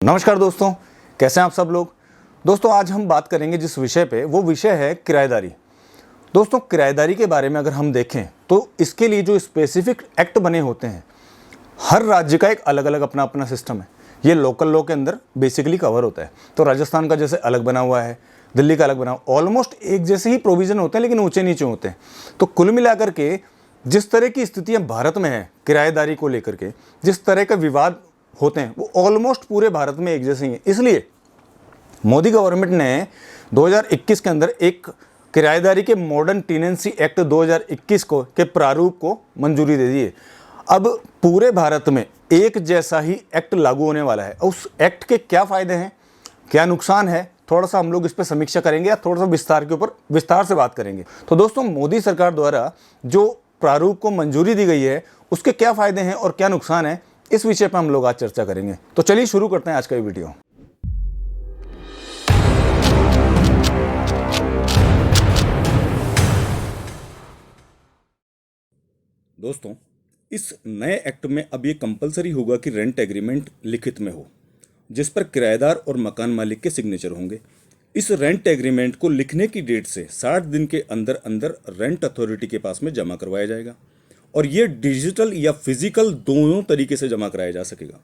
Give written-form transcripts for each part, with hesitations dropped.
नमस्कार दोस्तों, कैसे हैं आप सब लोग। दोस्तों आज हम बात करेंगे जिस विषय पे, वो विषय है किराएदारी। दोस्तों किराएदारी के बारे में अगर हम देखें तो इसके लिए जो स्पेसिफिक एक्ट बने होते हैं, हर राज्य का एक अलग अलग अपना अपना सिस्टम है। ये लोकल लॉ के अंदर बेसिकली कवर होता है। तो राजस्थान का जैसे अलग बना हुआ है, दिल्ली का अलग बना हुआ, ऑलमोस्ट एक जैसे ही प्रोविज़न होते हैं लेकिन ऊँचे नीचे होते हैं। तो कुल मिलाकर के जिस तरह की स्थितियाँ भारत में है किराएदारी को लेकर के, जिस तरह का विवाद होते हैं, वो ऑलमोस्ट पूरे भारत में एक जैसे ही हैं। इसलिए मोदी गवर्नमेंट ने 2021 के अंदर एक किराएदारी के मॉडर्न टेनेंसी एक्ट 2021 को के प्रारूप को मंजूरी दे दी है। अब पूरे भारत में एक जैसा ही एक्ट लागू होने वाला है। उस एक्ट के क्या फ़ायदे हैं, क्या नुकसान है, थोड़ा सा हम लोग इस पर समीक्षा करेंगे या थोड़ा सा विस्तार के ऊपर विस्तार से बात करेंगे। तो दोस्तों मोदी सरकार द्वारा जो प्रारूप को मंजूरी दी गई है, उसके क्या फ़ायदे हैं और क्या नुकसान है, इस विषय पर हम लोग आज चर्चा करेंगे। तो चलिए शुरू करते हैं आज का ये वीडियो। दोस्तों इस नए एक्ट में अब ये कंपलसरी होगा कि रेंट एग्रीमेंट लिखित में हो, जिस पर किराएदार और मकान मालिक के सिग्नेचर होंगे। इस रेंट एग्रीमेंट को लिखने की डेट से 60 दिन के अंदर अंदर रेंट अथॉरिटी के पास में जमा करवाया जाएगा और ये डिजिटल या फिजिकल दोनों तरीके से जमा कराया जा सकेगा।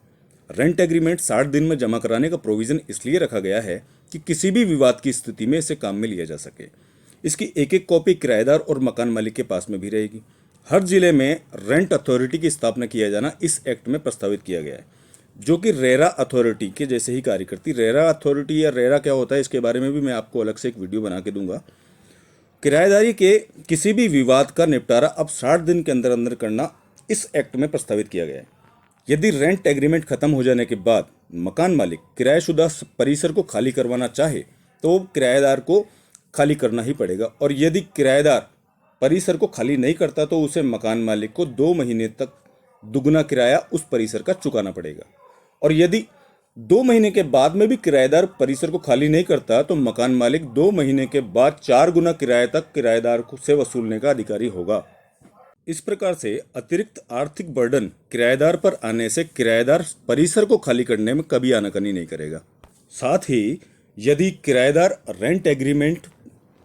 रेंट एग्रीमेंट 60 दिन में जमा कराने का प्रोविज़न इसलिए रखा गया है कि किसी भी विवाद की स्थिति में इसे काम में लिया जा सके। इसकी एक एक कॉपी किराएदार और मकान मालिक के पास में भी रहेगी। हर जिले में रेंट अथॉरिटी की स्थापना किया जाना इस एक्ट में प्रस्तावित किया गया है, जो कि रेरा अथॉरिटी के जैसे ही कार्य करती। रेरा अथॉरिटी या रेरा क्या होता है, इसके बारे में भी मैं आपको अलग से एक वीडियो बना के दूंगा। किराएदारी के किसी भी विवाद का निपटारा अब 60 दिन के अंदर अंदर करना इस एक्ट में प्रस्तावित किया गया है। यदि रेंट एग्रीमेंट खत्म हो जाने के बाद मकान मालिक किराएशुदा परिसर को खाली करवाना चाहे तो किराएदार को खाली करना ही पड़ेगा, और यदि किराएदार परिसर को खाली नहीं करता तो उसे मकान मालिक को 2 महीने तक दुगना किराया उस परिसर का चुकाना पड़ेगा। और यदि 2 महीने के बाद में भी किराएदार परिसर को खाली नहीं करता तो मकान मालिक 2 महीने के बाद 4 गुना किराए तक किराएदार से वसूलने का अधिकारी होगा। इस प्रकार से अतिरिक्त आर्थिक बर्डन किराएदार पर आने से किराएदार परिसर को खाली करने में कभी आनाकानी नहीं करेगा। साथ ही यदि किराएदार रेंट एग्रीमेंट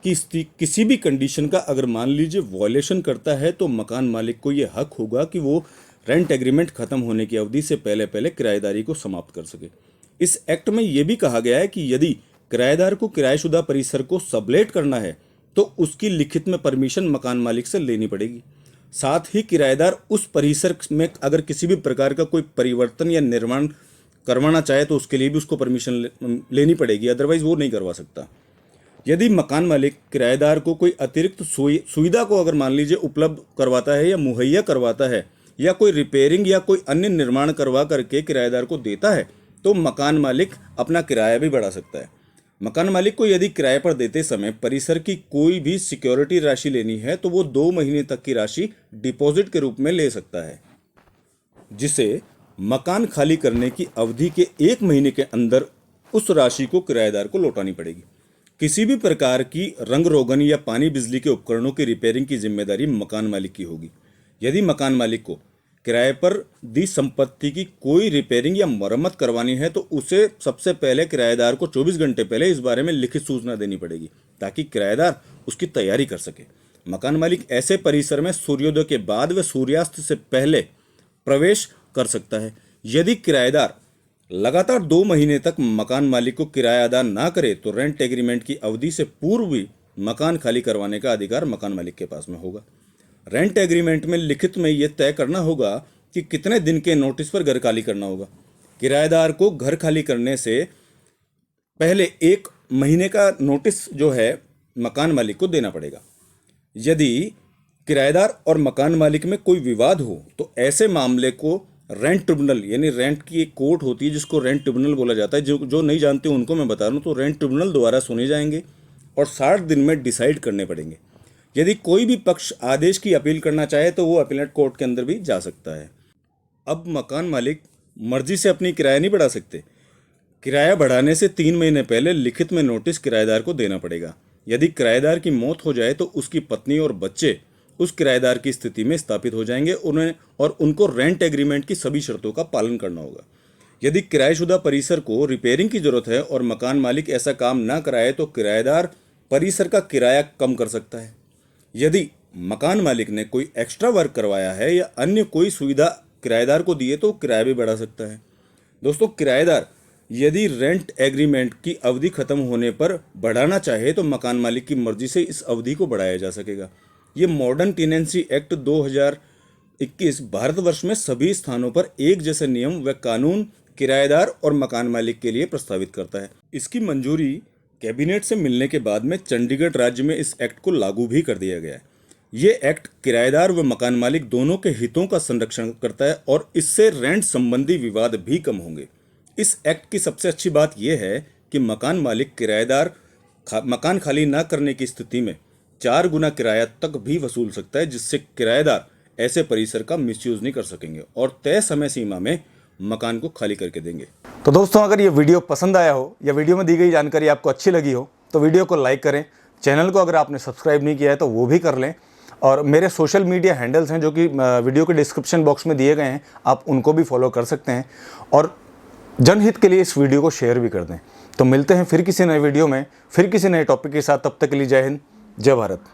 की किसी भी कंडीशन का अगर मान लीजिए वॉयलेशन करता है तो मकान मालिक को ये हक होगा कि वो रेंट एग्रीमेंट खत्म होने की अवधि से पहले पहले किराएदारी को समाप्त कर सके। इस एक्ट में यह भी कहा गया है कि यदि किराएदार को किराएशुदा परिसर को सबलेट करना है तो उसकी लिखित में परमिशन मकान मालिक से लेनी पड़ेगी। साथ ही किराएदार उस परिसर में अगर किसी भी प्रकार का कोई परिवर्तन या निर्माण करवाना चाहे तो उसके लिए भी उसको परमिशन लेनी पड़ेगी, अदरवाइज वो नहीं करवा सकता। यदि मकान मालिक किराएदार को कोई अतिरिक्त सुविधा को अगर मान लीजिए उपलब्ध करवाता है या मुहैया करवाता है या कोई रिपेयरिंग या कोई अन्य निर्माण करवा करके किराएदार को देता है तो मकान मालिक अपना किराया भी बढ़ा सकता है। मकान मालिक को यदि किराए पर देते समय परिसर की कोई भी सिक्योरिटी राशि लेनी है तो वो 2 महीने तक की राशि डिपॉजिट के रूप में ले सकता है, जिसे मकान खाली करने की अवधि के 1 महीने के अंदर उस राशि को किराएदार को लौटानी पड़ेगी। किसी भी प्रकार की रंग रोगन या पानी बिजली के उपकरणों की रिपेयरिंग की जिम्मेदारी मकान मालिक की होगी। यदि मकान मालिक को किराए पर दी संपत्ति की कोई रिपेयरिंग या मरम्मत करवानी है तो उसे सबसे पहले किराएदार को 24 घंटे पहले इस बारे में लिखित सूचना देनी पड़ेगी, ताकि किराएदार उसकी तैयारी कर सके। मकान मालिक ऐसे परिसर में सूर्योदय के बाद व सूर्यास्त से पहले प्रवेश कर सकता है। यदि किराएदार लगातार 2 महीने तक मकान मालिक को किराया अदा ना करे तो रेंट एग्रीमेंट की अवधि से पूर्व भी मकान खाली करवाने का अधिकार मकान मालिक के पास में होगा। रेंट एग्रीमेंट में लिखित में यह तय करना होगा कि कितने दिन के नोटिस पर घर खाली करना होगा। किराएदार को घर खाली करने से पहले 1 महीने का नोटिस जो है मकान मालिक को देना पड़ेगा। यदि किराएदार और मकान मालिक में कोई विवाद हो तो ऐसे मामले को रेंट ट्रिब्यूनल, यानी रेंट की एक कोर्ट होती है जिसको रेंट ट्रिब्यूनल बोला जाता है, जो नहीं जानते उनको मैं बता रहा हूँ, तो रेंट ट्रिब्यूनल द्वारा सुने जाएंगे और 60 दिन में डिसाइड करने पड़ेंगे। यदि कोई भी पक्ष आदेश की अपील करना चाहे तो वो अपीलेट कोर्ट के अंदर भी जा सकता है। अब मकान मालिक मर्जी से अपनी किराया नहीं बढ़ा सकते। किराया बढ़ाने से 3 महीने पहले लिखित में नोटिस किराएदार को देना पड़ेगा। यदि किराएदार की मौत हो जाए तो उसकी पत्नी और बच्चे उस किराएदार की स्थिति में स्थापित हो जाएंगे, उन्हें और उनको रेंट एग्रीमेंट की सभी शर्तों का पालन करना होगा। यदि किराएशुदा परिसर को रिपेयरिंग की जरूरत है और मकान मालिक ऐसा काम ना कराए तो किराएदार परिसर का किराया कम कर सकता है। यदि मकान मालिक ने कोई एक्स्ट्रा वर्क करवाया है या अन्य कोई सुविधा किराएदार को दी है तो किराया भी बढ़ा सकता है। दोस्तों, किराएदार यदि रेंट एग्रीमेंट की अवधि खत्म होने पर बढ़ाना चाहे तो मकान मालिक की मर्जी से इस अवधि को बढ़ाया जा सकेगा। ये मॉडर्न टेनेंसी एक्ट 2021 भारतवर्ष में सभी स्थानों पर एक जैसे नियम व कानून किराएदार और मकान मालिक के लिए प्रस्तावित करता है। इसकी मंजूरी कैबिनेट से मिलने के बाद में चंडीगढ़ राज्य में इस एक्ट को लागू भी कर दिया गया है। ये एक्ट किराएदार व मकान मालिक दोनों के हितों का संरक्षण करता है और इससे रेंट संबंधी विवाद भी कम होंगे। इस एक्ट की सबसे अच्छी बात यह है कि मकान मालिक किराएदार मकान खाली न करने की स्थिति में 4 गुना किराया तक भी वसूल सकता है, जिससे किराएदार ऐसे परिसर का मिसयूज नहीं कर सकेंगे और तय समय सीमा में मकान को खाली करके देंगे। तो दोस्तों, अगर ये वीडियो पसंद आया हो या वीडियो में दी गई जानकारी आपको अच्छी लगी हो तो वीडियो को लाइक करें। चैनल को अगर आपने सब्सक्राइब नहीं किया है तो वो भी कर लें और मेरे सोशल मीडिया हैंडल्स हैं जो कि वीडियो के डिस्क्रिप्शन बॉक्स में दिए गए हैं, आप उनको भी फॉलो कर सकते हैं और जनहित के लिए इस वीडियो को शेयर भी कर दें। तो मिलते हैं फिर किसी नए वीडियो में, फिर किसी नए टॉपिक के साथ। तब तक के लिए जय हिंद, जय भारत।